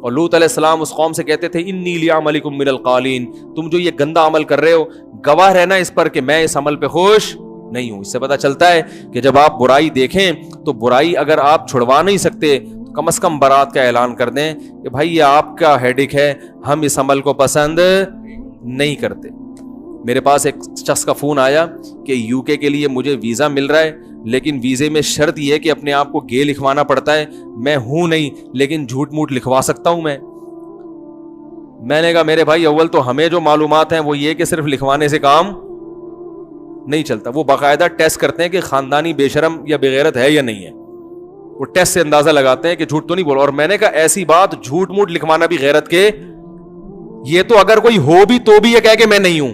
اور لوط علیہ السلام اس قوم سے کہتے تھے انی لعملکم من القالین, تم جو یہ گندا عمل کر رہے ہو گواہ رہنا اس پر کہ میں اس عمل پہ خوش نہیں ہوں. اس سے پتہ چلتا ہے کہ جب آپ برائی دیکھیں تو برائی اگر آپ چھڑوا نہیں سکتے تو کم از کم برات کا اعلان کر دیں کہ بھائی یہ آپ کا ہیڈک ہے, ہم اس عمل کو پسند نہیں کرتے. میرے پاس ایک شخص کا فون آیا کہ یو کے لیے مجھے ویزا مل رہا ہے, لیکن ویزے میں شرط یہ ہے کہ اپنے آپ کو گے لکھوانا پڑتا ہے. میں ہوں نہیں لیکن جھوٹ موٹ لکھوا سکتا ہوں. میں نے کہا میرے بھائی اول تو ہمیں جو معلومات ہیں وہ یہ کہ صرف لکھوانے سے کام نہیں چلتا. وہ باقاعدہ ٹیسٹ کرتے ہیں کہ خاندانی بے شرم یا بغیرت ہے یا نہیں ہے. وہ ٹیسٹ سے اندازہ لگاتے ہیں کہ جھوٹ تو نہیں بول. اور میں نے کہا ایسی بات جھوٹ موٹ لکھوانا بھی غیرت کے, یہ تو اگر کوئی ہو بھی تو بھی یہ کہے کہ میں نہیں ہوں.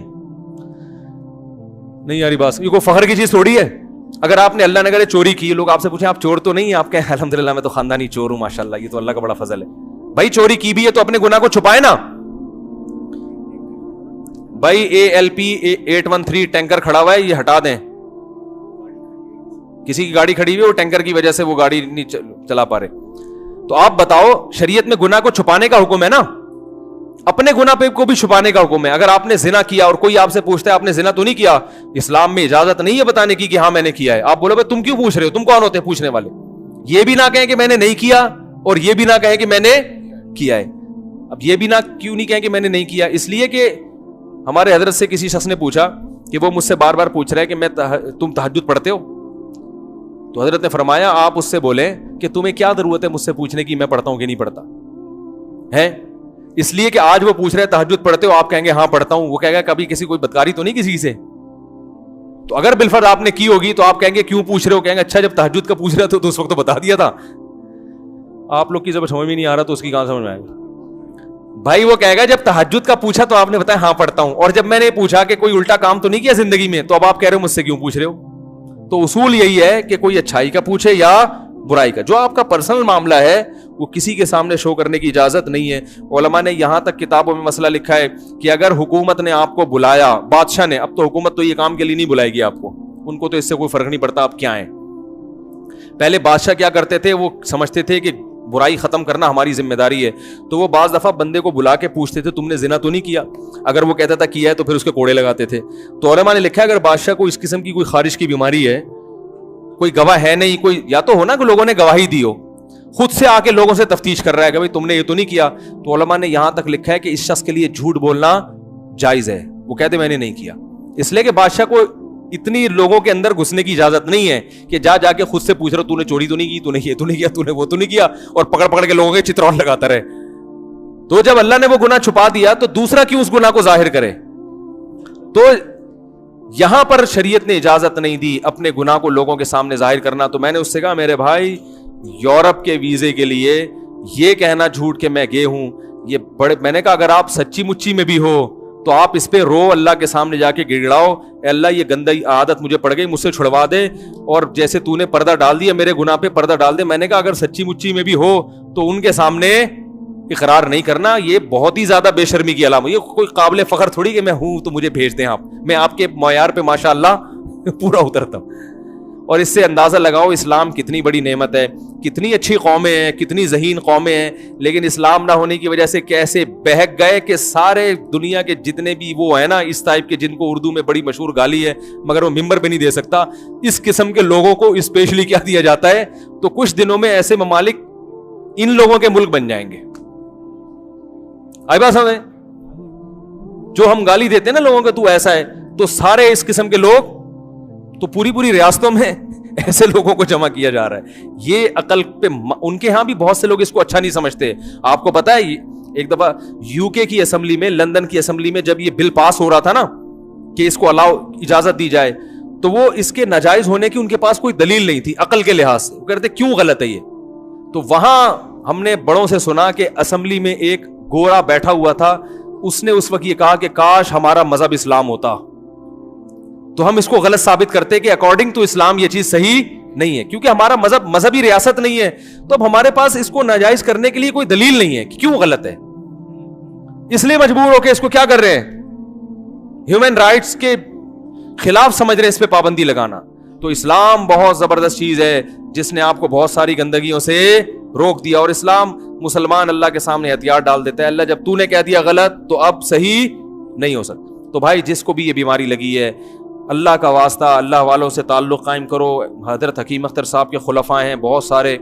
نہیں یاری بات, یہ کوئی فخر کی چیز تھوڑی ہے. اگر آپ نے اللہ نہ کرے چوری کی, لوگ آپ سے پوچھیں آپ چور تو نہیں ہیں, آپ کہیں الحمدللہ میں تو خاندانی چور ہوں ماشاءاللہ, یہ تو اللہ کا بڑا فضل ہے. بھائی چوری کی بھی ہے تو اپنے گناہ کو چھپائے نا. بھائی ALP 813 ٹینکر کھڑا ہوا ہے, یہ ہٹا دیں. کسی کی گاڑی کھڑی ہوئی ہے, وہ ٹینکر کی وجہ سے وہ گاڑی نہیں چلا پا رہے. تو آپ بتاؤ شریعت میں گناہ کو چھپانے کا حکم ہے نا, اپنے گناہ پہ کو بھی چھپانے کا حکم ہے. اگر آپ نے زنا کیا اور کوئی آپ سے پوچھتا ہے آپ نے زنا تو نہیں کیا, اسلام میں اجازت نہیں ہے بتانے کی کہ ہاں میں نے کیا ہے. آپ بولو بھائی تم کیوں پوچھ رہے ہو, تم کون ہوتے ہیں پوچھنے والے. یہ بھی نہ کہیں کہ میں نے نہیں کیا اور یہ بھی نہ کہیں کہ میں نے کیا ہے. اب یہ بھی نہ کیوں نہیں کہیں کہ میں نے نہیں کیا, اس لیے کہ ہمارے حضرت سے کسی شخص نے پوچھا کہ وہ مجھ سے بار بار پوچھ رہا ہے کہ تم تہجد پڑھتے ہو. تو حضرت نے فرمایا آپ اس سے بولیں کہ تمہیں کیا ضرورت ہے مجھ سے پوچھنے کی میں پڑھتا ہوں کہ نہیں پڑھتا ہے. اس لیے کہ آج وہ پوچھ رہے تہجد پڑھتے ہو, آپ کہیں گے ہاں پڑھتا ہوں. وہ کہے گا کبھی کسی کوئی بدکاری تو نہیں کسی سے. تو اگر بالفرض آپ نے کی ہوگی تو آپ کہیں گے کیوں پوچھ رہے ہو, کہیں گے اچھا جب تہجد کا پوچھ رہے تو اس وقت تو بتا دیا تھا. آپ لوگ کی جب سمجھ میں نہیں آ رہا تو اس کی کہاں سمجھ میں آئے گا. بھائی وہ کہے گا جب تہجد کا پوچھا تو آپ نے بتایا ہاں پڑھتا ہوں, اور جب میں نے پوچھا کہ کوئی الٹا کام تو نہیں کیا زندگی میں, تو اب آپ کہہ رہے ہو مجھ سے کیوں پوچھ رہے ہو. تو اصول یہی ہے کہ کوئی اچھائی کا پوچھے یا برائی کا. جو آپ کا پرسنل معاملہ ہے وہ کسی کے سامنے شو کرنے کی اجازت نہیں ہے. علماء نے یہاں تک کتابوں میں مسئلہ لکھا ہے کہ اگر حکومت نے آپ کو بلایا, بادشاہ نے, اب تو حکومت تو یہ کام کے لیے نہیں بلائے گی آپ کو, ان کو تو اس سے کوئی فرق نہیں پڑتا آپ کیا ہیں. پہلے بادشاہ کیا کرتے تھے, وہ سمجھتے تھے کہ برائی ختم کرنا ہماری ذمہ داری ہے, تو وہ بعض دفعہ بندے کو بلا کے پوچھتے تھے تم نے زنا تو نہیں کیا, اگر وہ کہتا تھا کیا ہے تو پھر اس کے کوڑے لگاتے تھے. تو علماء نے لکھا ہے اگر بادشاہ کو اس قسم کی کوئی خارش کی بیماری ہے, کوئی گواہ ہے نہیں, کوئی یا تو ہونا کہ لوگوں نے گواہی دی ہو, خود سے آ کے لوگوں سے تفتیش کر رہا ہے کہ بھائی تم نے یہ تو نہیں کیا, تو علماء نے یہاں تک لکھا ہے کہ اس شخص کے لیے جھوٹ بولنا جائز ہے. وہ کہتے میں نے نہیں کیا, اس لیے کہ بادشاہ کو اتنی لوگوں کے اندر گھسنے کی اجازت نہیں ہے کہ جا کے خود سے پوچھ رہا تو نے چوری تو نہیں کی, تو نے یہ تو نہیں کیا, تو نے وہ تو نہیں کیا, اور پکڑ کے لوگوں کے چترول لگاتا رہے. تو جب اللہ نے وہ گناہ چھپا دیا تو دوسرا کیوں اس گناہ کو ظاہر کرے. تو یہاں پر شریعت نے اجازت نہیں دی اپنے گناہ کو لوگوں کے سامنے ظاہر کرنا. تو میں نے اس سے کہا میرے بھائی یورپ کے ویزے کے لیے یہ کہنا جھوٹ کہ میں گئے ہوں, یہ بڑے, میں نے کہا اگر آپ سچی مچی میں بھی ہو تو آپ اس پہ رو, اللہ کے سامنے جا کے گڑگڑاؤ, اے اللہ یہ گندی عادت مجھے پڑ گئی, مجھ سے چھڑوا دے, اور جیسے تو نے پردہ ڈال دیا میرے گناہ پہ پردہ ڈال دے. میں نے کہا اگر سچی مچی میں بھی ہو تو ان کے سامنے اقرار نہیں کرنا, یہ بہت ہی زیادہ بے شرمی کی علامت, یہ کوئی قابل فخر تھوڑی کہ میں ہوں تو مجھے بھیج دیں آپ, میں آپ کے معیار پہ ماشاءاللہ پورا اترتا ہوں. اور اس سے اندازہ لگاؤ اسلام کتنی بڑی نعمت ہے, کتنی اچھی قومیں ہیں, کتنی ذہین قومیں ہیں, لیکن اسلام نہ ہونے کی وجہ سے کیسے بہک گئے کہ سارے دنیا کے جتنے بھی وہ ہیں نا اس ٹائپ کے, جن کو اردو میں بڑی مشہور گالی ہے مگر وہ ممبر پہ نہیں دے سکتا, اس قسم کے لوگوں کو اسپیشلی کیا دیا جاتا ہے. تو کچھ دنوں میں ایسے ممالک ان لوگوں کے ملک بن جائیں گے. آئی بات سمجھ, جو ہم گالی دیتے ہیں نا لوگوں کو تو ایسا ہے, تو سارے اس قسم کے لوگ تو پوری ریاستوں میں ایسے لوگوں کو جمع کیا جا رہا ہے. یہ عقل پہ ان کے ہاں بھی بہت سے لوگ اس کو اچھا نہیں سمجھتے. آپ کو پتا ہے ایک دفعہ یو کے کی اسمبلی میں, لندن کی اسمبلی میں جب یہ بل پاس ہو رہا تھا نا کہ اس کو اجازت دی جائے, تو وہ اس کے ناجائز ہونے کی ان کے پاس کوئی دلیل نہیں تھی عقل کے لحاظ سے. وہ کہتے کیوں غلط ہے یہ. تو وہاں ہم نے بڑوں سے سنا کہ اسمبلی میں ایک گورا بیٹھا ہوا تھا, اس نے اس وقت یہ کہا کہ کاش ہمارا مذہب اسلام ہوتا, تو ہم اس کو غلط ثابت کرتے کہ اکارڈنگ ٹو اسلام یہ چیز صحیح نہیں ہے, کیونکہ ہمارا مذہب مذہبی ریاست نہیں ہے, تو اب ہمارے پاس اس کو ناجائز کرنے کے لیے کوئی دلیل نہیں ہے کہ کیوں غلط ہے. اس لیے مجبور ہو کے اس کو کیا کر رہے ہیں, ہیومن رائٹس کے خلاف سمجھ رہے ہیں اس پہ پابندی لگانا. تو اسلام بہت زبردست چیز ہے جس نے آپ کو بہت ساری گندگیوں سے روک دیا, اور اسلام مسلمان اللہ کے سامنے ہتھیار ڈال دیتا ہے. اللہ جب تو نے کہہ دیا غلط تو اب صحیح نہیں ہو سکتا. تو بھائی جس کو بھی یہ بیماری لگی ہے, اللہ کا واسطہ اللہ والوں سے تعلق قائم کرو. حضرت حکیم اختر صاحب کے خلفاء ہیں بہت سارے,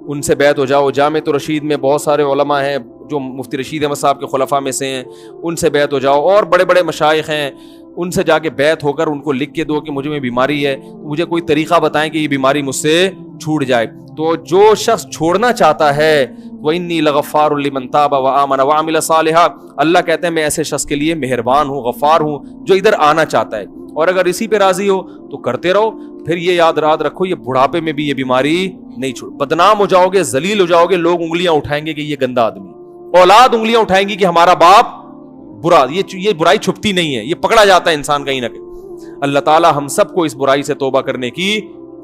ان سے بیعت ہو جاؤ. جامع رشید میں بہت سارے علماء ہیں جو مفتی رشید احمد صاحب کے خلفاء میں سے ہیں, ان سے بیعت ہو جاؤ. اور بڑے بڑے مشائخ ہیں, ان سے جا کے بیعت ہو کر ان کو لکھ کے دو کہ مجھے بیماری ہے, مجھے کوئی طریقہ بتائیں کہ یہ بیماری مجھ سے چھوٹ جائے. تو جو شخص چھوڑنا چاہتا ہے وَإِنِّي لَغَفَّارٌ لِمَن تَابَ وَآمَنَ وَعَمِلَ صَالِحًا, اللہ کہتے ہیں میں ایسے شخص کے لیے مہربان ہوں, غفار ہوں جو ادھر آنا چاہتا ہے. اور اگر اسی پہ راضی ہو تو کرتے رہو. پھر یہ یاد رکھو یہ بڑھاپے میں بھی یہ بیماری نہیں چھوڑ. بدنام ہو جاؤ گے, ذلیل ہو جاؤ گے, لوگ انگلیاں اٹھائیں گے کہ یہ گندا آدمی, اولاد انگلیاں اٹھائیں گی کہ ہمارا باپ برا. یہ برائی چھپتی نہیں ہے, یہ پکڑا جاتا ہے انسان کہیں نہ کہیں. اللہ تعالی ہم سب کو اس برائی سے توبہ کرنے کی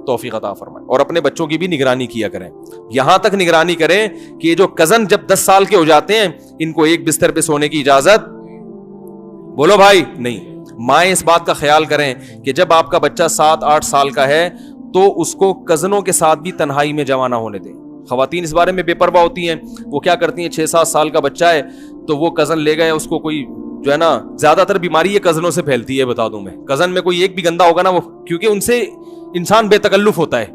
توفیق عطا فرمائے, اور اپنے بچوں کی بھی نگرانی کیا کریں. یہاں تک نگرانی کریں کہ یہ جو کزن جب 10 سال کے ہو جاتے ہیں ان کو ایک بستر پہ سونے کی اجازت, بولو بھائی, نہیں. مائیں اس بات کا خیال کریں کہ جب آپ کا بچہ 7-8 سال کا ہے تو اس کو کزنوں کے ساتھ بھی تنہائی میں جمع نہ ہونے دیں. خواتین اس بارے میں بے پرواہ ہوتی ہیں, وہ کیا کرتی ہیں 6-7 سال کا بچہ ہے تو وہ کزن لے گئے, اس کو کوئی جو ہے نا, زیادہ تر بیماری یہ کزنوں سے پھیلتی ہے, بتا دوں میں. کزن میں کوئی ایک بھی گندا ہوگا نا, وہ کیونکہ ان سے انسان بے تکلف ہوتا ہے.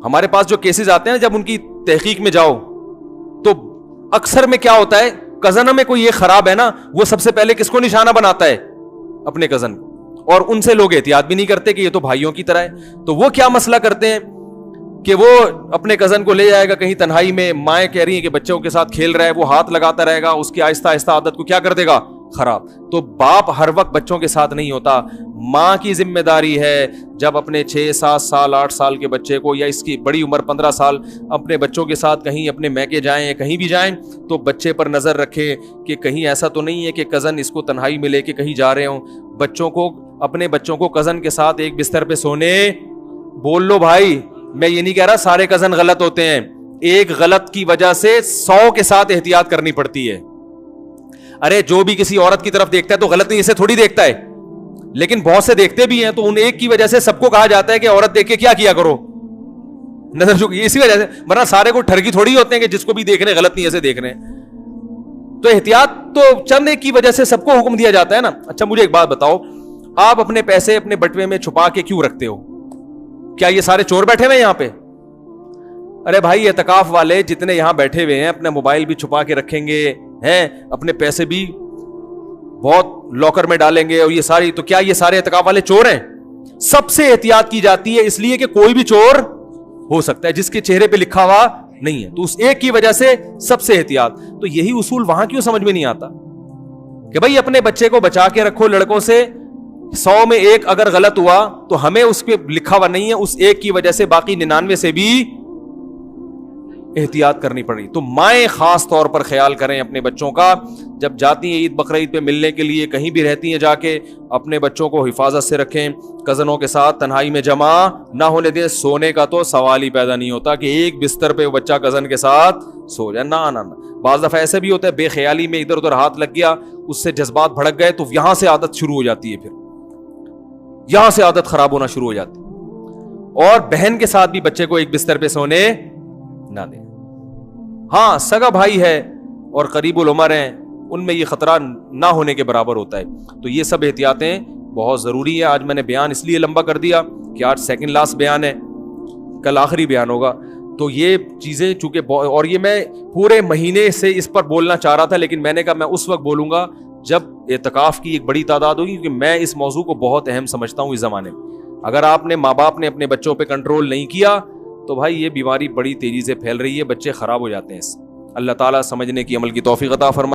ہمارے پاس جو کیسز آتے ہیں جب ان کی تحقیق میں جاؤ تو اکثر میں کیا ہوتا ہے, کزن میں کوئی یہ خراب ہے نا, وہ سب سے پہلے کس کو نشانہ بناتا ہے, اپنے کزن کو. اور ان سے لوگ احتیاط بھی نہیں کرتے کہ یہ تو بھائیوں کی طرح ہے. تو وہ کیا مسئلہ کرتے ہیں کہ وہ اپنے کزن کو لے جائے گا کہیں تنہائی میں, مائیں کہہ رہی ہیں کہ بچوں کے ساتھ کھیل رہا ہے, وہ ہاتھ لگاتا رہے گا, اس کی آہستہ آہستہ عادت کو کیا کر دے گا, خراب. تو باپ ہر وقت بچوں کے ساتھ نہیں ہوتا, ماں کی ذمہ داری ہے جب اپنے 6-7 سال 8 سال کے بچے کو, یا اس کی بڑی عمر 15 سال اپنے بچوں کے ساتھ کہیں اپنے میکے جائیں یا کہیں بھی جائیں, تو بچے پر نظر رکھے کہ کہیں ایسا تو نہیں ہے کہ کزن اس کو تنہائی میں لے کے کہیں جا رہے ہوں. اپنے بچوں کو کزن کے ساتھ ایک بستر پہ سونے, بول لو بھائی, میں یہ نہیں کہہ رہا سارے کزن غلط ہوتے ہیں, ایک غلط کی وجہ سے 100 کے ساتھ احتیاط کرنی پڑتی ہے. ارے جو بھی کسی عورت کی طرف دیکھتا ہے تو غلط نہیں, اسے تھوڑی دیکھتا ہے, لیکن بہت سے دیکھتے بھی ہیں, تو ان ایک کی وجہ سے سب کو کہا جاتا ہے کہ عورت دیکھ کے کیا کرو, نظر چکی, اسی وجہ سے, ورنہ سارے کو ٹھرکی تھوڑی ہوتے ہیں کہ جس کو بھی دیکھ رہے غلط نہیں ایسے دیکھ رہے ہیں. تو احتیاط تو چند ایک کی وجہ سے سب کو حکم دیا جاتا ہے نا. اچھا مجھے ایک بات بتاؤ, آپ اپنے پیسے اپنے بٹوے میں چھپا کے کیوں رکھتے ہو؟ کیا یہ سارے چور بیٹھے ہوئے ہیں یہاں پہ؟ ارے بھائی اعتکاف والے جتنے یہاں بیٹھے ہوئے ہیں اپنا موبائل بھی چھپا کے رکھیں گے ہیں, اپنے پیسے بھی بہت لاکر میں ڈالیں گے, اور یہ ساری, تو کیا یہ سارے اعتکاف والے چور ہیں؟ سب سے احتیاط کی جاتی ہے, اس لیے کہ کوئی بھی چور ہو سکتا ہے جس کے چہرے پہ لکھا ہوا نہیں ہے, تو اس ایک کی وجہ سے سب سے احتیاط. تو یہی اصول وہاں کیوں سمجھ میں نہیں آتا کہ بھائی اپنے بچے کو بچا کے رکھو لڑکوں سے, 100 میں ایک اگر غلط ہوا تو ہمیں اس پہ لکھا ہوا نہیں ہے, اس ایک کی وجہ سے باقی 99 سے بھی احتیاط کرنی پڑی. تو مائیں خاص طور پر خیال کریں اپنے بچوں کا, جب جاتی ہیں عید بقرعید پہ ملنے کے لیے, کہیں بھی رہتی ہیں جا کے, اپنے بچوں کو حفاظت سے رکھیں, کزنوں کے ساتھ تنہائی میں جمع نہ ہونے دیں. سونے کا تو سوال ہی پیدا نہیں ہوتا کہ ایک بستر پہ بچہ کزن کے ساتھ سو جائے, نہ. بعض دفعہ ایسے بھی ہوتا ہے بے خیالی میں ادھر ادھر ہاتھ لگ گیا, اس سے جذبات بھڑک گئے, تو یہاں سے عادت شروع ہو جاتی ہے, پھر یہاں سے عادت خراب ہونا شروع ہو جاتی ہے. اور بہن کے ساتھ بھی بچے کو ایک بستر پہ سونے نہ دیں. ہاں سگا بھائی ہے اور قریب العمر ہیں, ان میں یہ خطرہ نہ ہونے کے برابر ہوتا ہے. تو یہ سب احتیاطیں بہت ضروری ہے. آج میں نے بیان اس لیے لمبا کر دیا کہ آج سیکنڈ لاسٹ بیان ہے, کل آخری بیان ہوگا. تو یہ چیزیں چونکہ, اور یہ میں پورے مہینے سے اس پر بولنا چاہ رہا تھا, لیکن میں نے کہا میں اس وقت بولوں گا جب اعتکاف کی ایک بڑی تعداد ہوگی, کیونکہ میں اس موضوع کو بہت اہم سمجھتا ہوں اس زمانے میں. اگر آپ نے, ماں باپ نے اپنے بچوں پہ کنٹرول نہیں کیا تو بھائی یہ بیماری بڑی تیزی سے پھیل رہی ہے, بچے خراب ہو جاتے ہیں اس سے. اللہ تعالیٰ سمجھنے کی, عمل کی توفیق عطا فرمائے.